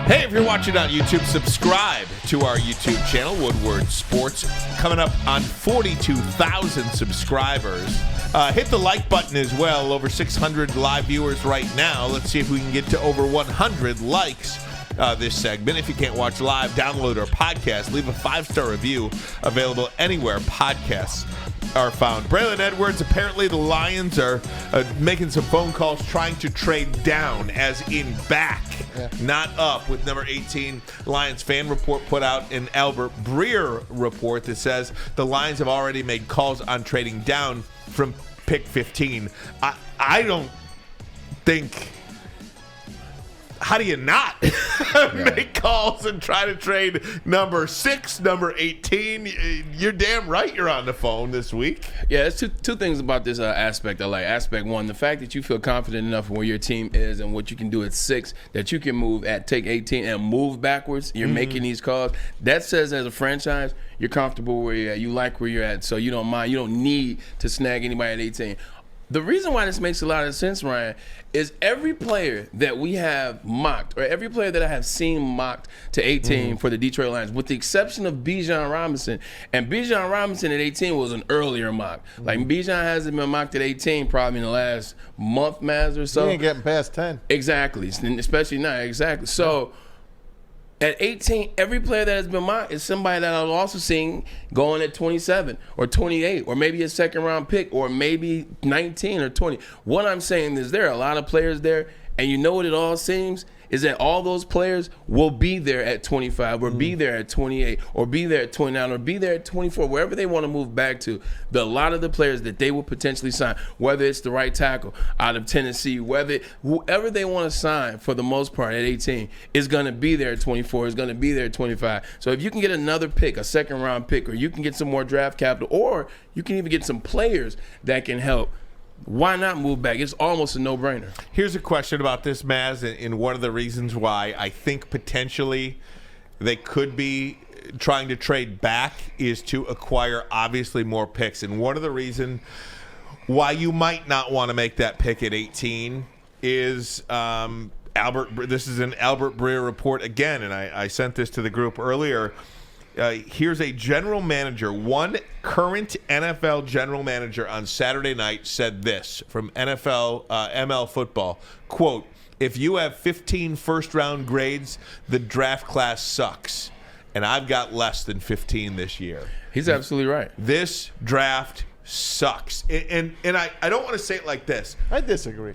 Hey, if you're watching on YouTube, subscribe to our YouTube channel, Woodward Sports. Coming up on 42,000 subscribers. Hit the like button as well. Over 600 live viewers right now. Let's see if we can get to over 100 likes this segment. If you can't watch live, download our podcast. Leave a 5-star review. Available anywhere podcasts are found. Braylon Edwards, apparently the Lions are making some phone calls trying to trade down, as in back, not up, with number 18. Lions fan report put out an Albert Breer report that says the Lions have already made calls on trading down from pick 15. I don't think... How do you not make calls and try to trade number 6, number 18? You're damn right you're on the phone this week. Yeah, there's two things about this aspect I like. Aspect one, the fact that you feel confident enough in where your team is and what you can do at 6, that you can move at take 18 and move backwards. You're making these calls. That says as a franchise, you're comfortable where you're at. You like where you're at, so you don't mind. You don't need to snag anybody at 18. The reason why this makes a lot of sense, Ryan, is every player that we have mocked, or every player that I have seen mocked to 18 for the Detroit Lions, with the exception of Bijan Robinson. And Bijan Robinson at 18 was an earlier mock. Like, Bijan hasn't been mocked at 18 probably in the last month, Maz, or so. He ain't getting past 10. Exactly, especially now, exactly. So at 18, every player that has been mocked is somebody that I've also seen going at 27 or 28 or maybe a second-round pick or maybe 19 or 20. What I'm saying is there are a lot of players there, and you know what it all seems is that all those players will be there at 25 or be there at 28 or be there at 29 or be there at 24, wherever they want to move back to. A lot of the players that they will potentially sign, whether it's the right tackle out of Tennessee, whoever they want to sign for the most part at 18 is going to be there at 24, is going to be there at 25. So if you can get another pick, a second-round pick, or you can get some more draft capital, or you can even get some players that can help, why not move back? It's almost a no-brainer. Here's a question about this, Maz, and one of the reasons why I think potentially they could be trying to trade back is to acquire obviously more picks. And one of the reasons why you might not want to make that pick at 18 is this is an Albert Breer report again, and I sent this to the group earlier. Here's a general manager, one current NFL general manager on Saturday night said this from ML football, quote, "If you have 15 first-round grades, the draft class sucks. And I've got less than 15 this year." He's absolutely right. This draft sucks. And I don't want to say it like this. I disagree.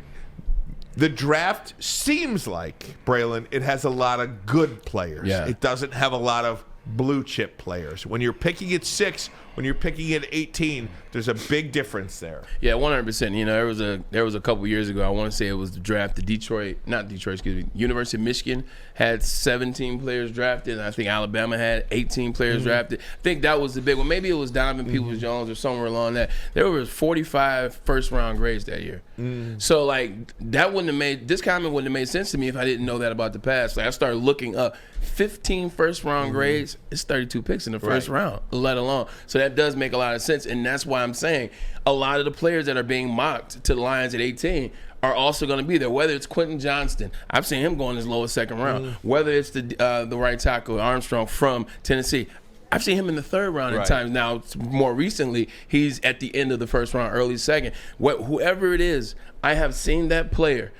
The draft seems like, Braylon, it has a lot of good players. Yeah. It doesn't have a lot of blue chip players. When you're picking at 6, when you're picking at 18, there's a big difference there. Yeah, 100%. You know, there was a couple years ago, I want to say it was the draft, University of Michigan had 17 players drafted, and I think Alabama had 18 players drafted. I think that was the big one. Maybe it was Donovan Peoples-Jones or somewhere along that. There was 45 first-round grades that year. So, like, this comment wouldn't have made sense to me if I didn't know that about the past. Like, I started looking up 15 first-round grades. It's 32 picks in the first round, let alone. So that does make a lot of sense, and that's why I'm saying a lot of the players that are being mocked to the Lions at 18 are also going to be there. Whether it's Quentin Johnston, I've seen him going as low as second round. Whether it's the right tackle Armstrong from Tennessee, I've seen him in the third round at times. Now, more recently, he's at the end of the first round, early second. Whoever it is, I have seen that player.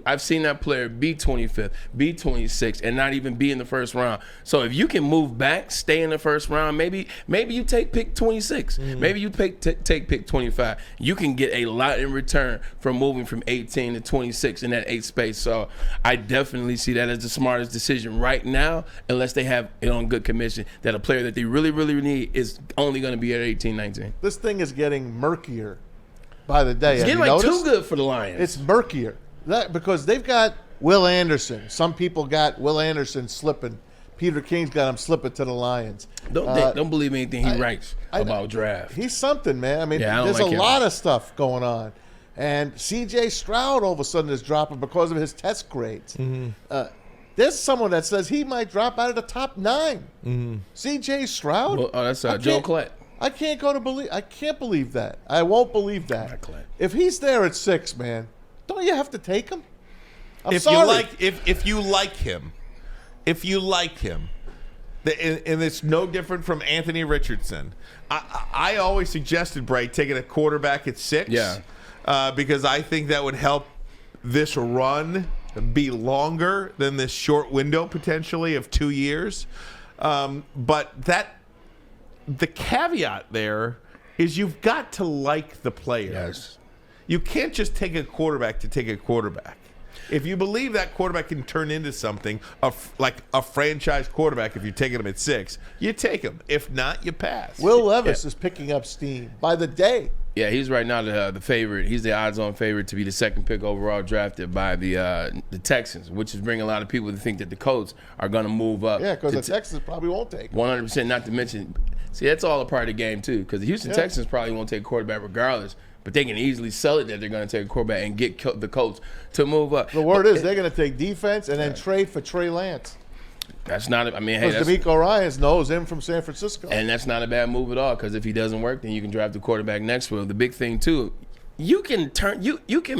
I've seen that player be 25th, be 26th, and not even be in the first round. So if you can move back, stay in the first round, maybe you take pick 26. Maybe you take pick 25. You can get a lot in return from moving from 18 to 26 in that 8th space. So I definitely see that as the smartest decision right now, unless they have it on good commission that a player that they really, really need is only going to be at 18, 19. This thing is getting murkier by the day. It's getting too good for the Lions. It's murkier. Because they've got Will Anderson. Some people got Will Anderson slipping. Peter King's got him slipping to the Lions. Don't believe anything he writes about draft. He's something, man. I mean, Yeah, there's a lot of stuff going on. And C.J. Stroud all of a sudden is dropping because of his test grades. There's someone that says he might drop out of the top 9. C.J. Stroud? Well, that's Joe Klett. I can't believe that. I won't believe that. If he's there at 6, man, don't you have to take him? If you like him, and it's no different from Anthony Richardson. I always suggested, Bray, taking a quarterback at 6. Yeah. Because I think that would help this run be longer than this short window potentially of 2 years. But the caveat there is you've got to like the players. Yes. You can't just take a quarterback to take a quarterback. If you believe that quarterback can turn into something, like a franchise quarterback, if you take him at 6, you take him. If not, you pass. Will Levis is picking up steam by the day. Yeah, he's right now the favorite. He's the odds-on favorite to be the second pick overall drafted by the Texans, which is bringing a lot of people to think that the Colts are going to move up. Yeah, because the Texans probably won't take him. 100%, not to mention, see, that's all a part of the game, too, because the Houston Texans probably won't take a quarterback regardless, but they can easily sell it that they're going to take a quarterback and get the Colts to move up. The word is they're going to take defense and then trade for Trey Lance. That's not, I mean, hey, Because DeMeco Ryans knows him from San Francisco. And that's not a bad move at all, because if he doesn't work, then you can draft the quarterback next for him. The big thing, too, you can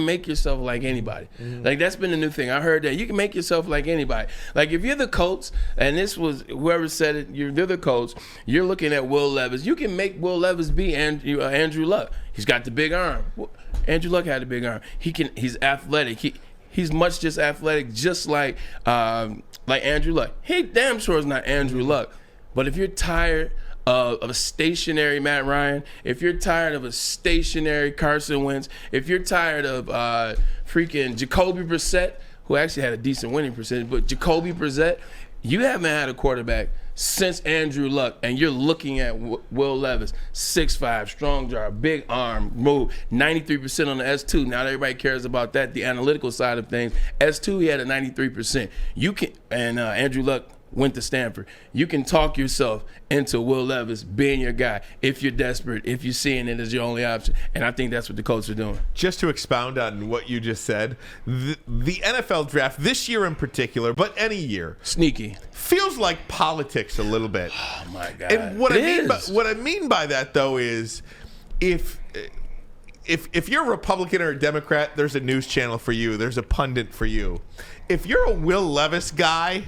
make yourself like anybody. Mm-hmm. Like, that's been the new thing. I heard that. You can make yourself like anybody. Like, if you're the Colts, and this was, whoever said it, you're the Colts, you're looking at Will Levis. You can make Will Levis be Andrew Luck. He's got the big arm. Andrew Luck had a big arm. He's athletic. He's much just athletic, just like Andrew Luck. He damn sure is not Andrew Luck. But if you're tired of a stationary Matt Ryan, if you're tired of a stationary Carson Wentz, if you're tired of freaking Jacoby Brissett, who actually had a decent winning percentage, but Jacoby Brissett, you haven't had a quarterback since Andrew Luck, and you're looking at Will Levis, 6'5", strong jaw, big arm, move, 93% on the S2. Now everybody cares about that, the analytical side of things. S2, he had a 93%. You can, and Andrew Luck went to Stanford. You can talk yourself into Will Levis being your guy if you're desperate, if you're seeing it as your only option. And I think that's what the Colts are doing. Just to expound on what you just said, the NFL draft this year in particular, but any year, Sneaky. feels like politics a little bit. Oh my God. And what I mean by that though is if you're a Republican or a Democrat, there's a news channel for you. There's a pundit for you. If you're a Will Levis guy,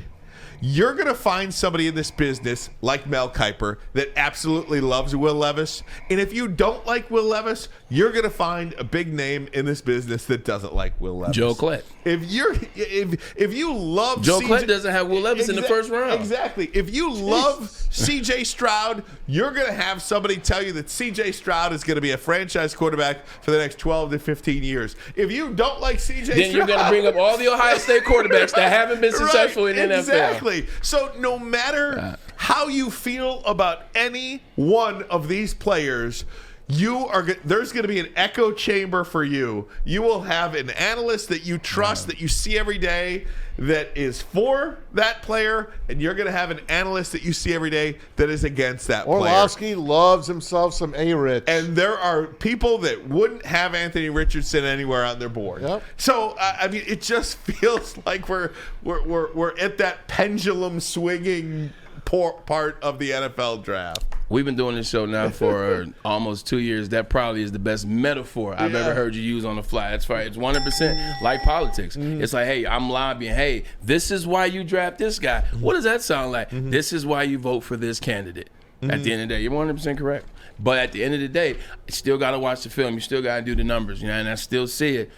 you're going to find somebody in this business like Mel Kiper that absolutely loves Will Levis. And if you don't like Will Levis, you're going to find a big name in this business that doesn't like Will Levis. Joe Klett. If you love Joe CJ Klett doesn't have Will Levis in the first round. Exactly. If you love CJ Stroud, you're going to have somebody tell you that CJ Stroud is going to be a franchise quarterback for the next 12 to 15 years. If you don't like CJ Stroud, then you're going to bring up all the Ohio State quarterbacks that haven't been successful in the NFL. Exactly. So no matter how you feel about any one of these players, there's going to be an echo chamber for you. You will have an analyst that you trust, that you see every day, that is for that player, and you're going to have an analyst that you see every day that is against that player. Orlovsky loves himself some A-Rich. And there are people that wouldn't have Anthony Richardson anywhere on their board. Yep. So I mean, it just feels like we're at that pendulum swinging part of the NFL draft. We've been doing this show now for almost 2 years. That probably is the best metaphor I've ever heard you use on the fly. That's right. It's 100% like politics. It's like, hey, I'm lobbying. Hey, this is why you draft this guy. What does that sound like? This is why you vote for this candidate. At the end of the day, you're 100% correct. But at the end of the day, you still got to watch the film. You still got to do the numbers, and I still see it.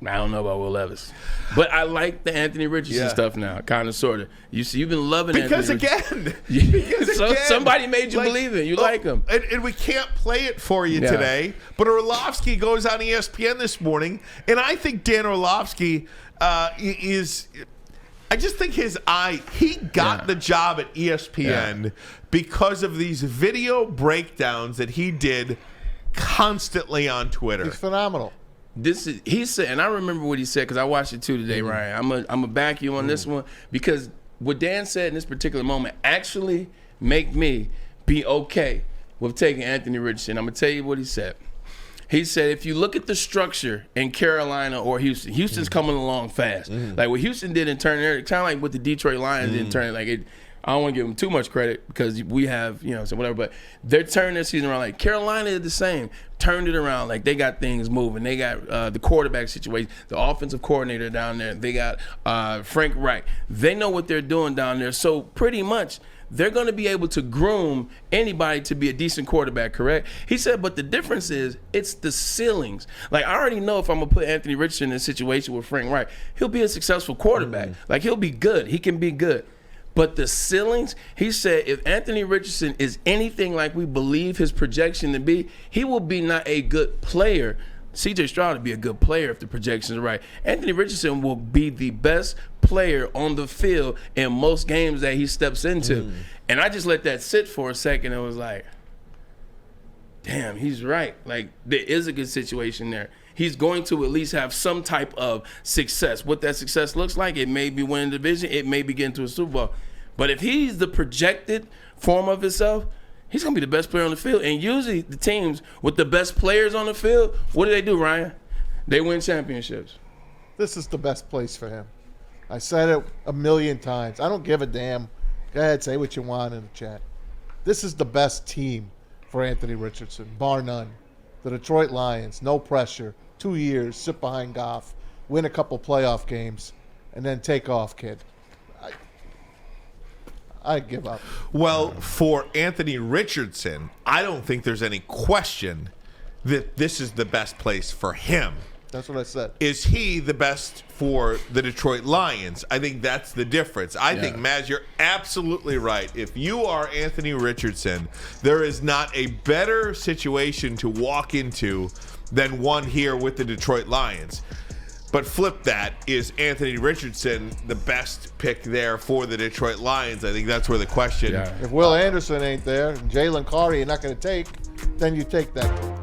I don't know about Will Levis, but I like the Anthony Richardson stuff now, kind of, sort of. You see, you've been loving because Anthony Richardson. Somebody made you believe it. You like him, and we can't play it for you today. But Orlovsky goes on ESPN this morning, and I think Dan Orlovsky is. I just think he got the job at ESPN because of these video breakdowns that he did constantly on Twitter. He's phenomenal. He said, and I remember what he said because I watched it too today, Ryan. I'm gonna back you on this one because what Dan said in this particular moment actually make me be okay with taking Anthony Richardson. I'm gonna tell you what he said. He said, if you look at the structure in Carolina or Houston's coming along fast. Like what Houston did in turn, kind of like what the Detroit Lions did in turn. Like I don't want to give them too much credit because we have, so whatever, but they're turning their season around. Like Carolina is the same. Turned it around. Like they got things moving. They got the quarterback situation, the offensive coordinator down there. They got Frank Reich. They know what they're doing down there. So pretty much they're going to be able to groom anybody to be a decent quarterback, correct? He said, but the difference is it's the ceilings. Like I already know if I'm going to put Anthony Richardson in a situation with Frank Reich, he'll be a successful quarterback. Like he'll be good. He can be good. But the ceilings, he said, if Anthony Richardson is anything like we believe his projection to be, he will be not a good player. C.J. Stroud will be a good player if the projections are right. Anthony Richardson will be the best player on the field in most games that he steps into. And I just let that sit for a second and was like, damn, he's right. Like, there is a good situation there. He's going to at least have some type of success. What that success looks like, it may be winning the division, it may be getting to a Super Bowl. But if he's the projected form of himself, he's going to be the best player on the field. And usually the teams with the best players on the field, what do, Ryan? They win championships. This is the best place for him. I said it a million times. I don't give a damn. Go ahead, say what you want in the chat. This is the best team for Anthony Richardson, bar none. The Detroit Lions, no pressure, 2 years, sit behind Goff, win a couple playoff games, and then take off, kid. I give up. Well, for Anthony Richardson, I don't think there's any question that this is the best place for him. That's what I said. Is he the best for the Detroit Lions? I think that's the difference. I think, Maz, you're absolutely right. If you are Anthony Richardson, there is not a better situation to walk into than one here with the Detroit Lions. But flip that, is Anthony Richardson the best pick there for the Detroit Lions? I think that's where the question. If Will Anderson ain't there, and Jalen Carter you're not going to take, then you take that.